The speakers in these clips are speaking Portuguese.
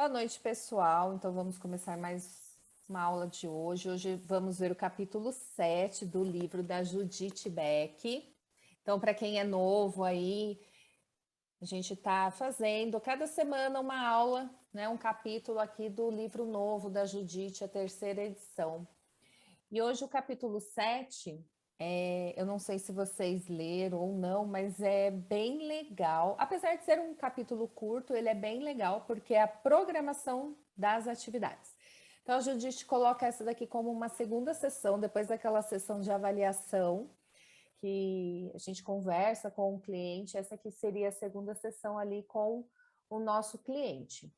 Boa noite, pessoal. Então, vamos começar mais uma aula de hoje. Hoje vamos ver o capítulo 7 do livro da Judith Beck. Então, para quem é novo aí, a gente está fazendo cada semana uma aula, né, um capítulo aqui do livro novo da Judith, a terceira edição. E hoje o capítulo 7, eu não sei se vocês leram ou não, mas é bem legal. Apesar de ser um capítulo curto, ele é bem legal porque é a programação das atividades. Então, a Judith coloca essa daqui como uma segunda sessão, depois daquela sessão de avaliação, que a gente conversa com o cliente, essa aqui seria a segunda sessão ali com o nosso cliente.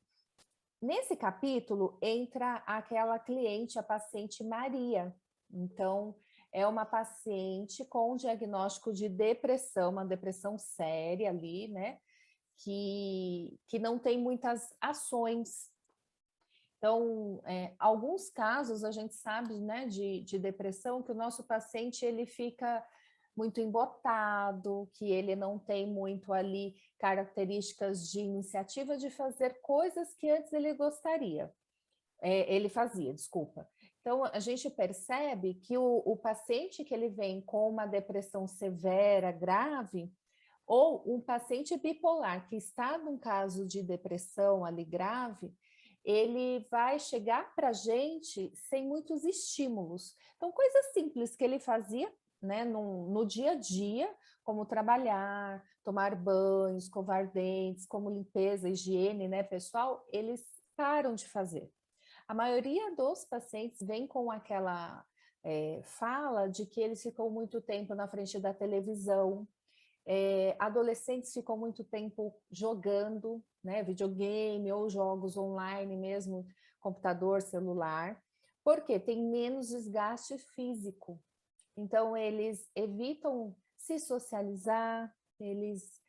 Nesse capítulo entra aquela cliente, a paciente Maria. Então, é uma paciente com diagnóstico de depressão, uma depressão séria ali, né? Que não tem muitas ações. Então, alguns casos a gente sabe, né, de depressão, que o nosso paciente ele fica muito embotado, que ele não tem muito ali características de iniciativa de fazer coisas que antes ele gostaria. Ele fazia, desculpa. Então, a gente percebe que o paciente que ele vem com uma depressão severa, grave, ou um paciente bipolar que está num caso de depressão ali grave, ele vai chegar para a gente sem muitos estímulos. Então, coisas simples que ele fazia, né, no dia a dia, como trabalhar, tomar banho, escovar dentes, como limpeza, higiene, né, pessoal, eles param de fazer. A maioria dos pacientes vem com aquela fala de que eles ficam muito tempo na frente da televisão, adolescentes ficam muito tempo jogando, né, videogame ou jogos online mesmo, computador, celular, porque tem menos desgaste físico. Então, eles evitam se socializar, eles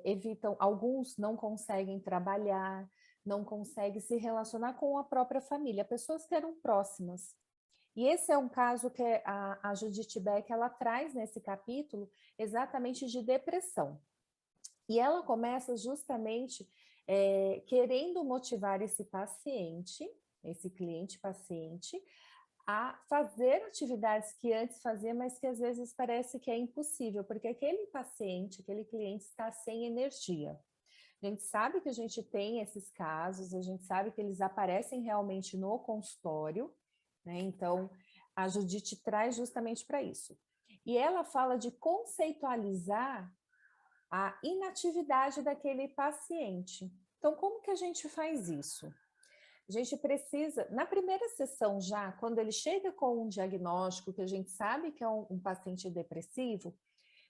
evitam, alguns não conseguem trabalhar, não conseguem se relacionar com a própria família, pessoas que eram próximas. E esse é um caso que a Judith Beck ela traz nesse capítulo exatamente de depressão. E ela começa justamente querendo motivar esse paciente, esse cliente paciente, a fazer atividades que antes fazia, mas que às vezes parece que é impossível, porque aquele paciente, aquele cliente está sem energia. A gente sabe que a gente tem esses casos, a gente sabe que eles aparecem realmente no consultório, né? Então, a Judith traz justamente para isso. E ela fala de conceitualizar a inatividade daquele paciente. Então, como que a gente faz isso? A gente precisa, na primeira sessão já, quando ele chega com um diagnóstico que a gente sabe que é um paciente depressivo,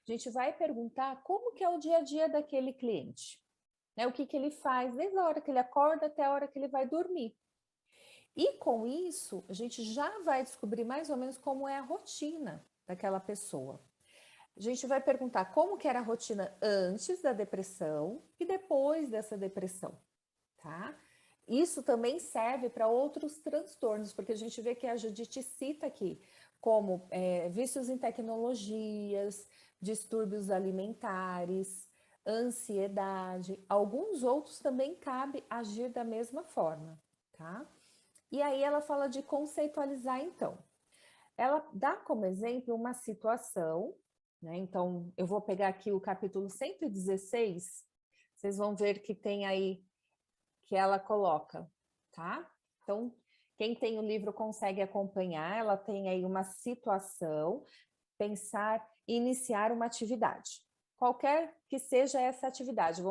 a gente vai perguntar como que é o dia a dia daquele cliente, né? O que que ele faz desde a hora que ele acorda até a hora que ele vai dormir. E com isso, a gente já vai descobrir mais ou menos como é a rotina daquela pessoa. A gente vai perguntar como que era a rotina antes da depressão e depois dessa depressão, tá? Isso também serve para outros transtornos, porque a gente vê que a Judith cita aqui, como vícios em tecnologias, distúrbios alimentares, ansiedade, alguns outros também cabe agir da mesma forma, tá? E aí ela fala de conceitualizar então. Ela dá como exemplo uma situação, né? Então eu vou pegar aqui o capítulo 116, vocês vão ver que tem aí que ela coloca, tá? Então, quem tem o livro consegue acompanhar, ela tem aí uma situação, pensar e iniciar uma atividade. Qualquer que seja essa atividade,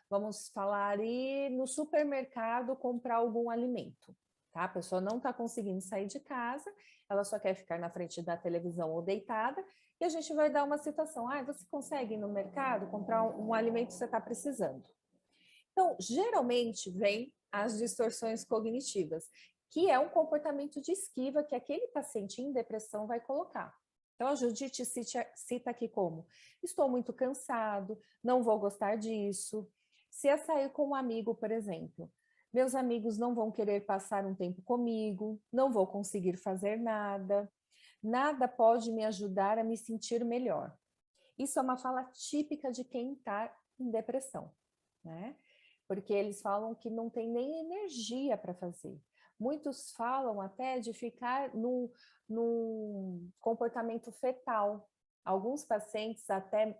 vamos falar ir no supermercado comprar algum alimento, tá? A pessoa não está conseguindo sair de casa, ela só quer ficar na frente da televisão ou deitada, e a gente vai dar uma situação. Ah, você consegue ir no mercado comprar um alimento que você está precisando? Então, geralmente vem as distorções cognitivas, que é um comportamento de esquiva que aquele paciente em depressão vai colocar. Então, a Judith cita aqui como: estou muito cansado, não vou gostar disso. Se eu sair com um amigo, por exemplo, meus amigos não vão querer passar um tempo comigo, não vou conseguir fazer nada, nada pode me ajudar a me sentir melhor. Isso é uma fala típica de quem está em depressão, né? porque eles falam que não tem nem energia para fazer. Muitos falam até de ficar num comportamento fetal. Alguns pacientes até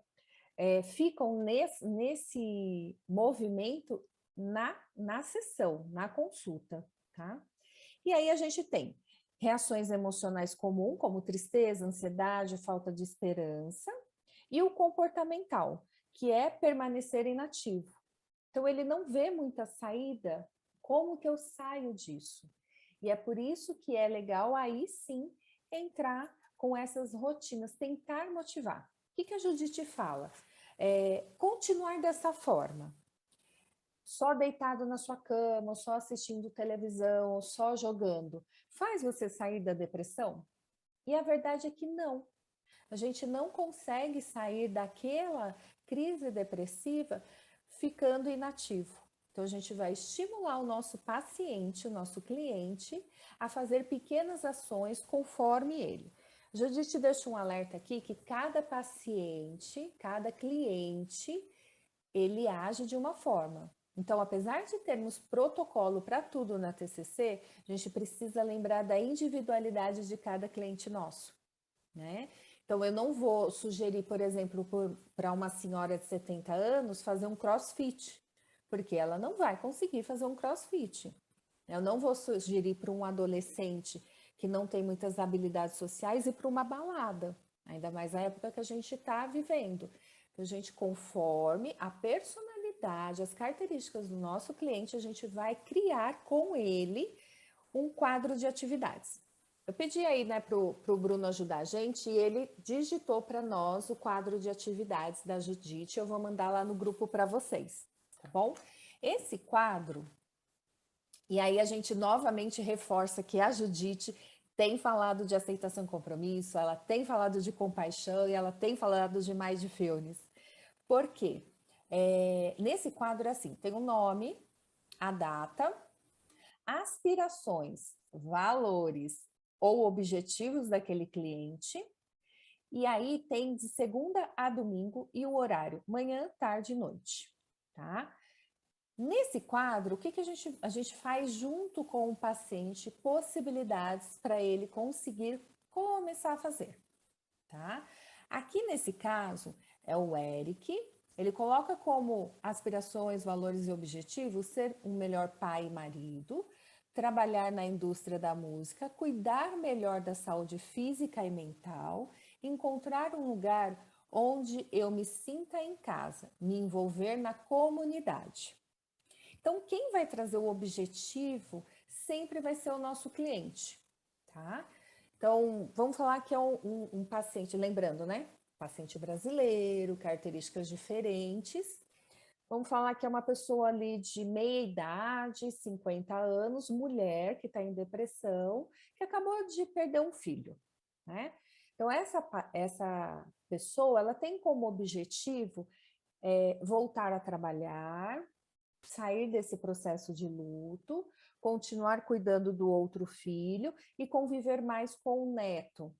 ficam nesse movimento na sessão, na consulta, tá? E aí a gente tem reações emocionais comuns, como tristeza, ansiedade, falta de esperança, e o comportamental, que é permanecer inativo. Então, ele não vê muita saída. Como que eu saio disso? E é por isso que é legal, aí sim, entrar com essas rotinas, tentar motivar. O que a Judite fala? Continuar dessa forma. Só deitado na sua cama, só assistindo televisão, só jogando, faz você sair da depressão? E a verdade é que não. A gente não consegue sair daquela crise depressiva ficando inativo. Então, a gente vai estimular o nosso paciente, o nosso cliente, a fazer pequenas ações conforme ele. Judite deixa um alerta aqui que cada paciente, cada cliente, ele age de uma forma. Então, apesar de termos protocolo para tudo na TCC, a gente precisa lembrar da individualidade de cada cliente nosso, né? Então, eu não vou sugerir, por exemplo, para uma senhora de 70 anos fazer um crossfit, porque ela não vai conseguir fazer um crossfit. Eu não vou sugerir para um adolescente que não tem muitas habilidades sociais ir para uma balada, ainda mais na época que a gente está vivendo. Então, a gente, conforme a personalidade, as características do nosso cliente, a gente vai criar com ele um quadro de atividades. Eu pedi aí, né, para o Bruno ajudar a gente e ele digitou para nós o quadro de atividades da Judite. Eu vou mandar lá no grupo para vocês, tá bom? Esse quadro, e aí a gente novamente reforça que a Judite tem falado de aceitação e compromisso, ela tem falado de compaixão e ela tem falado de mindfulness. Por quê? Nesse quadro, assim, tem o nome, a data, aspirações, valores ou objetivos daquele cliente. E aí tem de segunda a domingo e o horário, manhã, tarde e noite, tá? Nesse quadro, o que a gente faz junto com o paciente possibilidades para ele conseguir começar a fazer, tá? Aqui nesse caso é o Eric, ele coloca como aspirações, valores e objetivos ser um melhor pai e marido, trabalhar na indústria da música, cuidar melhor da saúde física e mental, encontrar um lugar onde eu me sinta em casa, me envolver na comunidade. Então, quem vai trazer o objetivo sempre vai ser o nosso cliente, tá? Então, vamos falar que é um paciente, lembrando, né? Paciente brasileiro, características diferentes. Vamos falar que é uma pessoa ali de meia idade, 50 anos, mulher que está em depressão, que acabou de perder um filho, né? Então, essa pessoa, ela tem como objetivo voltar a trabalhar, sair desse processo de luto, continuar cuidando do outro filho e conviver mais com o neto.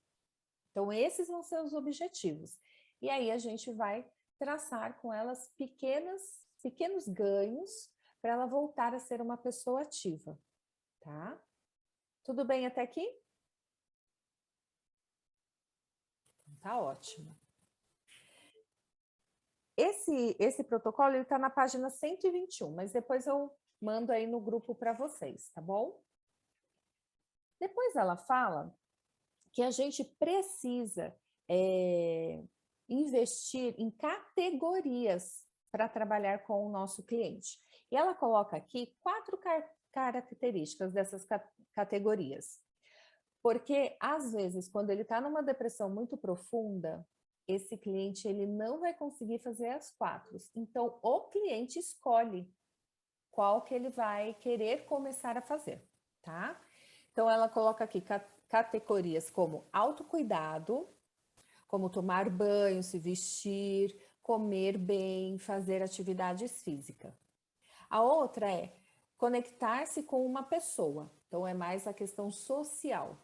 Então, esses vão ser os objetivos. E aí a gente vai traçar com elas pequenos ganhos para ela voltar a ser uma pessoa ativa, tá? Tudo bem até aqui? Tá ótimo. Esse protocolo ele está na página 121, mas depois eu mando aí no grupo para vocês, tá bom? Depois ela fala que a gente precisa investir em categorias para trabalhar com o nosso cliente. E ela coloca aqui 4 características dessas categorias. Porque, às vezes, quando ele está numa depressão muito profunda, esse cliente ele não vai conseguir fazer as 4. Então, o cliente escolhe qual que ele vai querer começar a fazer, tá? Então, ela coloca aqui categorias como autocuidado, como tomar banho, se vestir, comer bem, fazer atividades físicas. A outra é conectar-se com uma pessoa. Então, é mais a questão social.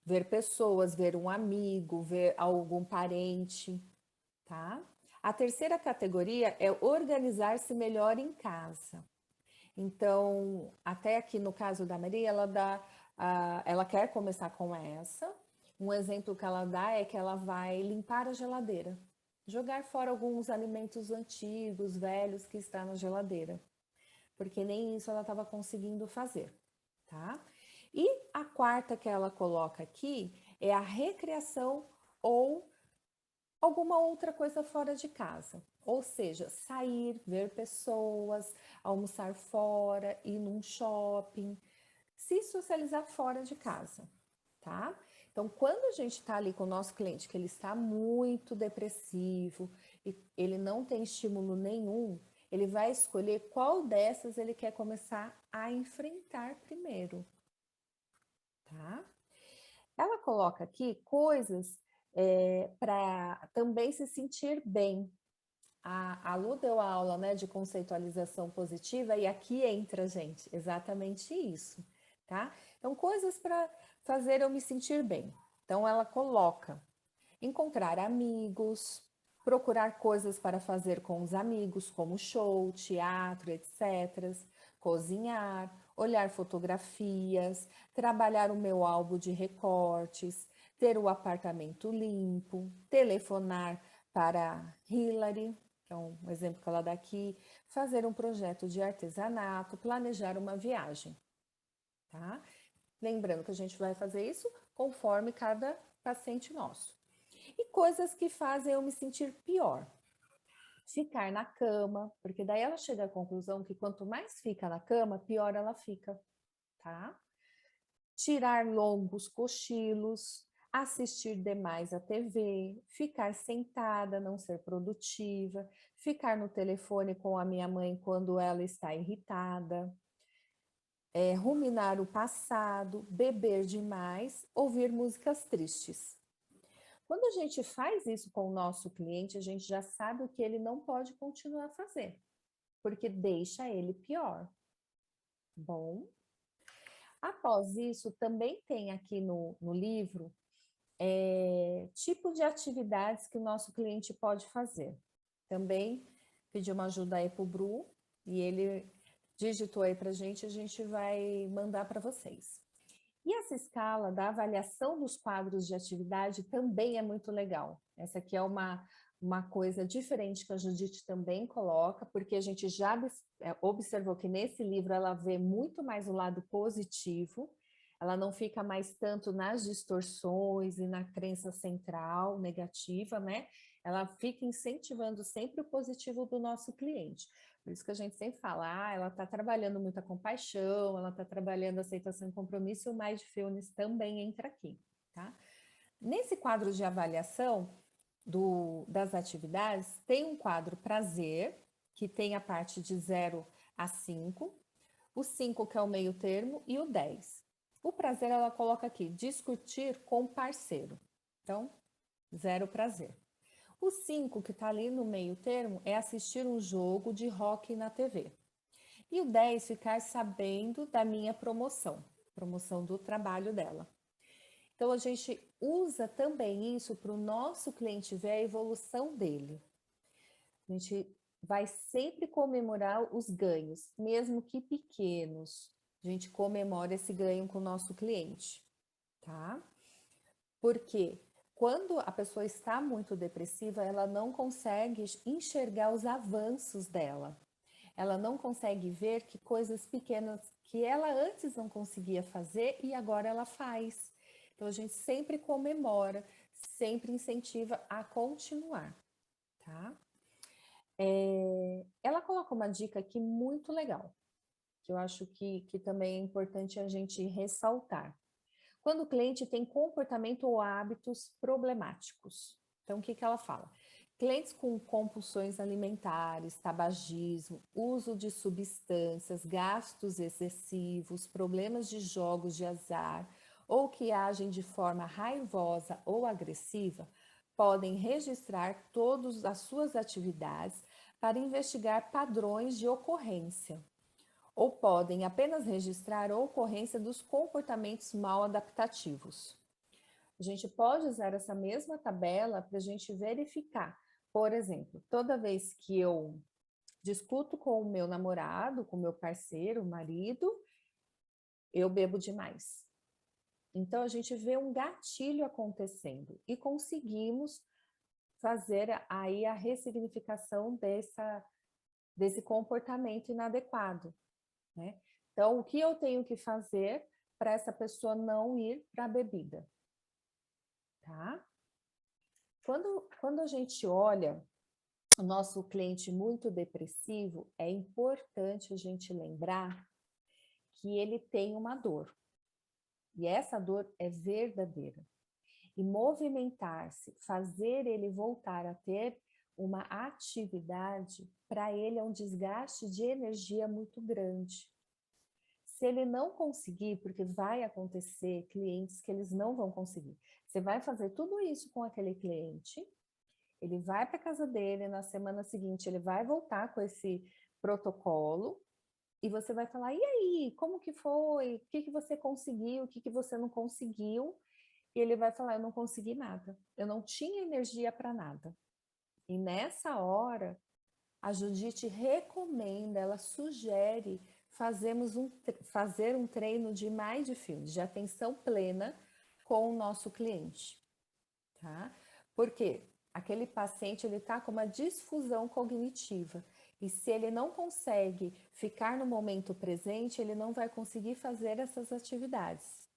Ver pessoas, ver um amigo, ver algum parente, tá? A terceira categoria é organizar-se melhor em casa. Então, até aqui no caso da Maria, ela quer começar com essa. Um exemplo que ela dá é que ela vai limpar a geladeira, jogar fora alguns alimentos antigos, velhos que está na geladeira, porque nem isso ela estava conseguindo fazer, tá? E a quarta que ela coloca aqui é a recreação ou alguma outra coisa fora de casa. Ou seja, sair, ver pessoas, almoçar fora, ir num shopping, se socializar fora de casa, tá? Então, quando a gente está ali com o nosso cliente, que ele está muito depressivo e ele não tem estímulo nenhum, ele vai escolher qual dessas ele quer começar a enfrentar primeiro, tá? Ela coloca aqui coisas para também se sentir bem. A Lu deu a aula, né, de conceitualização positiva e aqui entra, gente, exatamente isso, tá? Então, coisas para fazer eu me sentir bem. Então, ela coloca encontrar amigos, procurar coisas para fazer com os amigos, como show, teatro, etc. Cozinhar, olhar fotografias, trabalhar o meu álbum de recortes, ter o apartamento limpo, telefonar para Hillary, que é um exemplo que ela dá aqui, fazer um projeto de artesanato, planejar uma viagem, tá? Lembrando que a gente vai fazer isso conforme cada paciente nosso. E coisas que fazem eu me sentir pior. Ficar na cama, porque daí ela chega à conclusão que quanto mais fica na cama, pior ela fica, tá? Tirar longos cochilos, assistir demais à TV, ficar sentada, não ser produtiva, ficar no telefone com a minha mãe quando ela está irritada, ruminar o passado, beber demais, ouvir músicas tristes. Quando a gente faz isso com o nosso cliente, a gente já sabe o que ele não pode continuar a fazer, porque deixa ele pior. Bom, após isso, também tem aqui no livro tipo de atividades que o nosso cliente pode fazer. Também pedi uma ajuda aí para o Bru e ele digitou aí para a gente vai mandar para vocês. E essa escala da avaliação dos quadros de atividade também é muito legal. Essa aqui é uma coisa diferente que a Judite também coloca, porque a gente já observou que nesse livro ela vê muito mais o lado positivo, ela não fica mais tanto nas distorções e na crença central negativa, né? Ela fica incentivando sempre o positivo do nosso cliente. Por isso que a gente sempre fala, ela está trabalhando muita compaixão, ela está trabalhando aceitação e compromisso, e o Mindfulness também entra aqui, tá? Nesse quadro de avaliação das atividades, tem um quadro prazer, que tem a parte de 0 a 5, o 5 que é o meio termo e o 10. O prazer ela coloca aqui, discutir com parceiro. Então, 0 prazer. O 5, que está ali no meio termo, é assistir um jogo de hóquei na TV. E o 10, ficar sabendo da minha promoção do trabalho dela. Então, a gente usa também isso para o nosso cliente ver a evolução dele. A gente vai sempre comemorar os ganhos, mesmo que pequenos. A gente comemora esse ganho com o nosso cliente, tá? Porque quando a pessoa está muito depressiva, ela não consegue enxergar os avanços dela. Ela não consegue ver que coisas pequenas que ela antes não conseguia fazer e agora ela faz. Então a gente sempre comemora, sempre incentiva a continuar, tá? Ela coloca uma dica aqui muito legal, que eu acho que também é importante a gente ressaltar. Quando o cliente tem comportamento ou hábitos problemáticos. Então, o que ela fala? Clientes com compulsões alimentares, tabagismo, uso de substâncias, gastos excessivos, problemas de jogos de azar ou que agem de forma raivosa ou agressiva, podem registrar todas as suas atividades para investigar padrões de ocorrência ou podem apenas registrar a ocorrência dos comportamentos mal adaptativos. A gente pode usar essa mesma tabela para a gente verificar Por exemplo, toda vez que eu discuto com o meu namorado, com o meu parceiro, marido, eu bebo demais. Então, a gente vê um gatilho acontecendo e conseguimos fazer aí a ressignificação desse comportamento inadequado, né? Então, o que eu tenho que fazer para essa pessoa não ir para a bebida, tá? Quando a gente olha o nosso cliente muito depressivo, é importante a gente lembrar que ele tem uma dor. E essa dor é verdadeira. E movimentar-se, fazer ele voltar a ter uma atividade, para ele é um desgaste de energia muito grande. Se ele não conseguir, porque vai acontecer clientes que eles não vão conseguir. Você vai fazer tudo isso com aquele cliente, ele vai para a casa dele, na semana seguinte ele vai voltar com esse protocolo, e você vai falar, e aí, como que foi? O que que você conseguiu? O que que você não conseguiu? E ele vai falar, eu não consegui nada. Eu não tinha energia para nada. E nessa hora, a Judite recomenda, ela sugere fazer um treino de mindfulness, de atenção plena com o nosso cliente, tá? Porque aquele paciente ele está com uma disfusão cognitiva e se ele não consegue ficar no momento presente, ele não vai conseguir fazer essas atividades.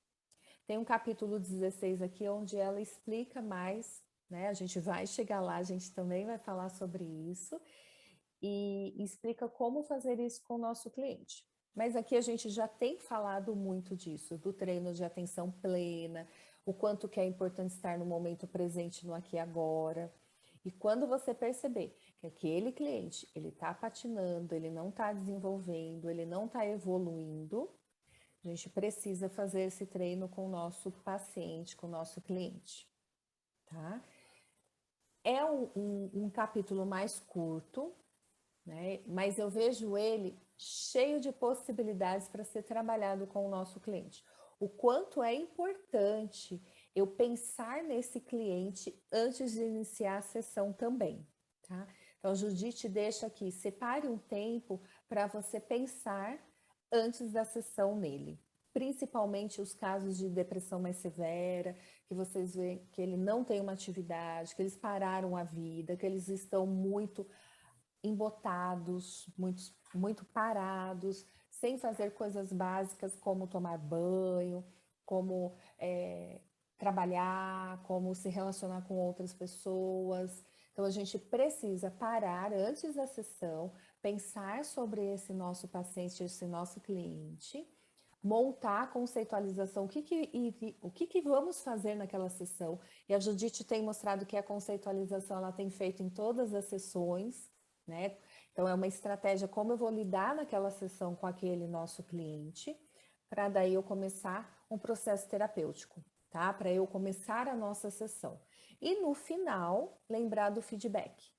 Tem um capítulo 16 aqui onde ela explica mais, né? A gente vai chegar lá, a gente também vai falar sobre isso e explica como fazer isso com o nosso cliente. Mas aqui a gente já tem falado muito disso, do treino de atenção plena, o quanto que é importante estar no momento presente, no aqui e agora. E quando você perceber que aquele cliente, ele está patinando, ele não está desenvolvendo, ele não está evoluindo, a gente precisa fazer esse treino com o nosso paciente, com o nosso cliente, tá? É um capítulo mais curto, né? Mas eu vejo ele cheio de possibilidades para ser trabalhado com o nosso cliente. O quanto é importante eu pensar nesse cliente antes de iniciar a sessão também, tá? Então, a Judite deixa aqui, separe um tempo para você pensar antes da sessão nele. Principalmente os casos de depressão mais severa, que vocês veem que ele não tem uma atividade, que eles pararam a vida, que eles estão muito embotados, muito parados, sem fazer coisas básicas como tomar banho, como trabalhar, como se relacionar com outras pessoas. Então, a gente precisa parar antes da sessão, pensar sobre esse nosso paciente, esse nosso cliente, montar a conceitualização, o que vamos fazer naquela sessão. E a Judite tem mostrado que a conceitualização ela tem feito em todas as sessões, né? Então, é uma estratégia como eu vou lidar naquela sessão com aquele nosso cliente, para daí eu começar um processo terapêutico, tá? Para eu começar a nossa sessão. E no final, lembrar do feedback.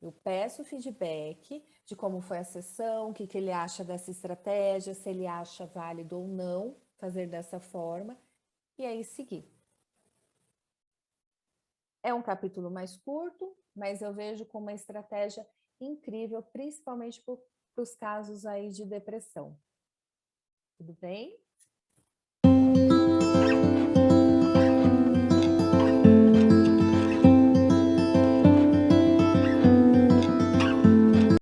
Eu peço feedback de como foi a sessão, o que ele acha dessa estratégia, se ele acha válido ou não fazer dessa forma, e aí seguir. É um capítulo mais curto, mas eu vejo como uma estratégia incrível, principalmente para os casos aí de depressão. Tudo bem?